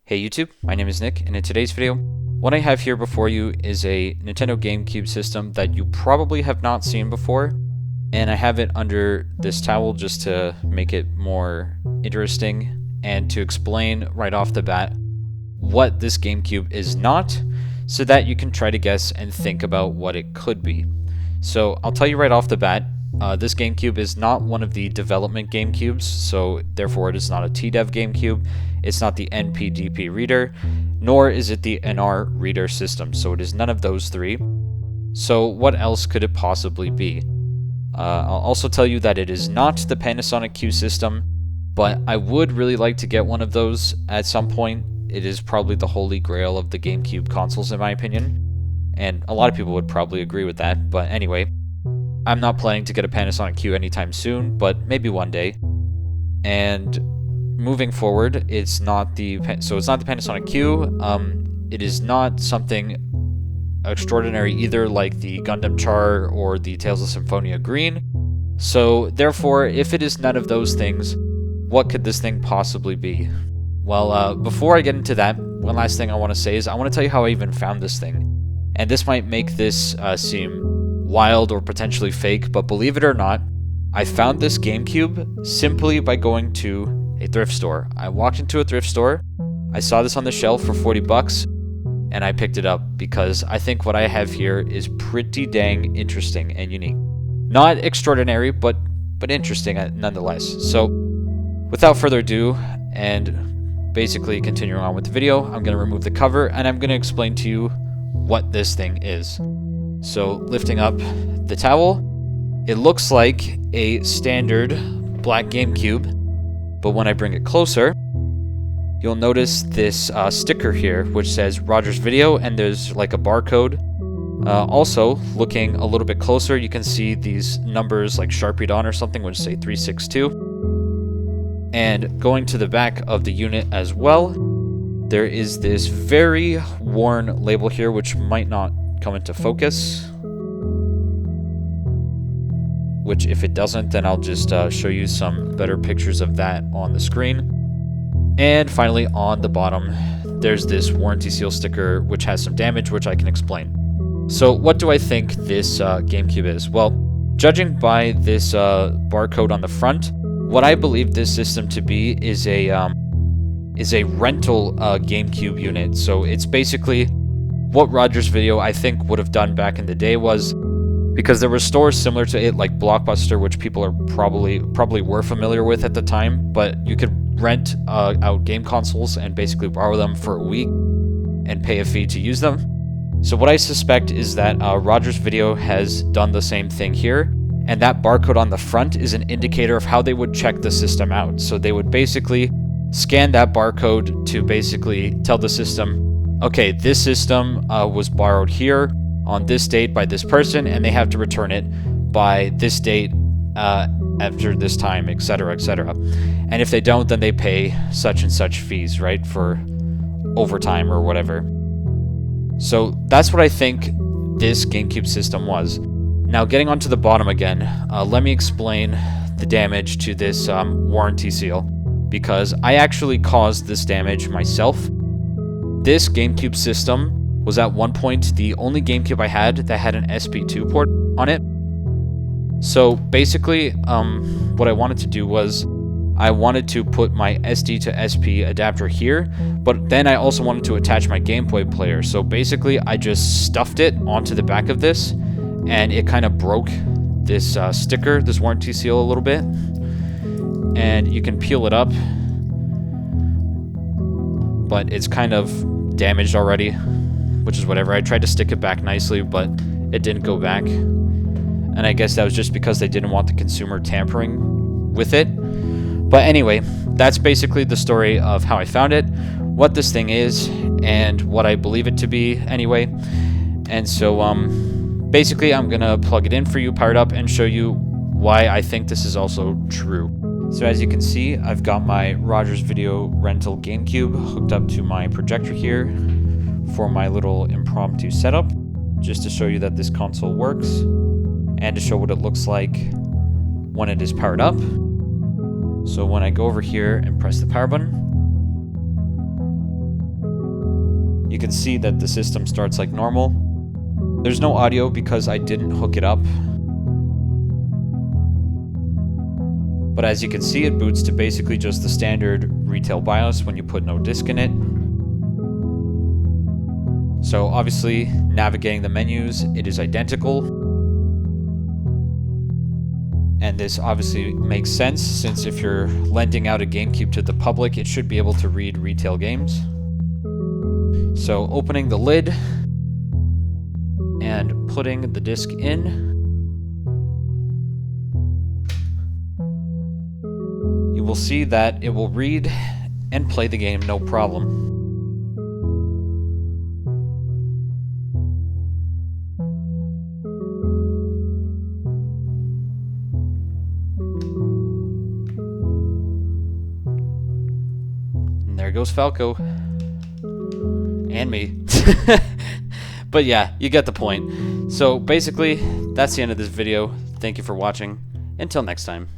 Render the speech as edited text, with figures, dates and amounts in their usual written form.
Hey YouTube, my name is Nick, and in today's video, what I have here before you is a Nintendo GameCube system that you probably have not seen before, and I have it under this towel just to make it more interesting and to explain right off the bat what this GameCube is not, so that you can try to guess and think about what it could be. So I'll tell you right off the bat, this GameCube is not one of the development GameCubes, so therefore it is not a TDEV GameCube, it's not the NPDP reader, nor is it the NR reader system, so it is none of those three. So what else could it possibly be? I'll also tell you that it is not the Panasonic Q system, but I would really like to get one of those at some point. It is probably the holy grail of the GameCube consoles in my opinion, and a lot of people would probably agree with that, but anyway. I'm not planning to get a Panasonic Q anytime soon, but maybe one day. And moving forward, it's not the Panasonic Q. It is not something extraordinary either, like the Gundam Char or the Tales of Symphonia Green. So therefore, if it is none of those things, what could this thing possibly be? Well, before I get into that, one last thing I want to say is I want to tell you how I even found this thing. And this might make this seem wild or potentially fake, but believe it or not, I found this GameCube simply by going to a thrift store. I walked into a thrift store, I saw this on the shelf for 40 bucks, and I picked it up because I think what I have here is pretty dang interesting and unique. Not extraordinary, but interesting nonetheless. So, without further ado, and basically continuing on with the video, I'm going to remove the cover and I'm going to explain to you what this thing is. So, lifting up the towel, it looks like a standard black GameCube, but when I bring it closer, you'll notice this sticker here, which says Rogers Video, and there's like a barcode. Also, looking a little bit closer, you can see these numbers like Sharpied on or something, which say 362. And going to the back of the unit as well, there is this very worn label here, which might not come into focus, which if it doesn't, then I'll just show you some better pictures of that on the screen. And finally, on the bottom, there's this warranty seal sticker, which has some damage, which I can explain. So what do I think this GameCube is? Well, judging by this barcode on the front, what I believe this system to be is a rental GameCube unit. So it's basically what Rogers Video, I think, would have done back in the day was, because there were stores similar to it, like Blockbuster, which people are probably were familiar with at the time, but you could rent out game consoles and basically borrow them for a week and pay a fee to use them. So what I suspect is that Rogers Video has done the same thing here, and that barcode on the front is an indicator of how they would check the system out. So they would basically scan that barcode to basically tell the system, okay, this system was borrowed here on this date by this person, and they have to return it by this date after this time, etc., etc. And if they don't, then they pay such and such fees, right, for overtime or whatever. So that's what I think this GameCube system was. Now, getting onto the bottom again, let me explain the damage to this warranty seal, because I actually caused this damage myself. This GameCube system was at one point the only GameCube I had that had an SP2 port on it. So basically, what I wanted to do was I wanted to put my SD to SP adapter here, but then I also wanted to attach my Game Boy player. So basically, I just stuffed it onto the back of this, and it kind of broke this sticker, this warranty seal a little bit. And you can peel it up, but it's kind of damaged already, which is whatever. I tried to stick it back nicely, but it didn't go back. And I guess that was just because they didn't want the consumer tampering with it. But anyway, that's basically the story of how I found it, what this thing is, and what I believe it to be anyway. And so basically I'm gonna plug it in for you, power it up, and show you why I think this is also true. So as you can see, I've got my Rogers Video rental GameCube hooked up to my projector here for my little impromptu setup, just to show you that this console works, and to show what it looks like when it is powered up. So when I go over here and press the power button, you can see that the system starts like normal. There's no audio because I didn't hook it up. But as you can see, it boots to basically just the standard retail BIOS when you put no disk in it. So obviously, navigating the menus, it is identical. And this obviously makes sense, since if you're lending out a GameCube to the public, it should be able to read retail games. So opening the lid and putting the disc in. You will see that it will read and play the game no problem. And there goes Falco. And me. But yeah, you get the point. So basically, that's the end of this video. Thank you for watching. Until next time.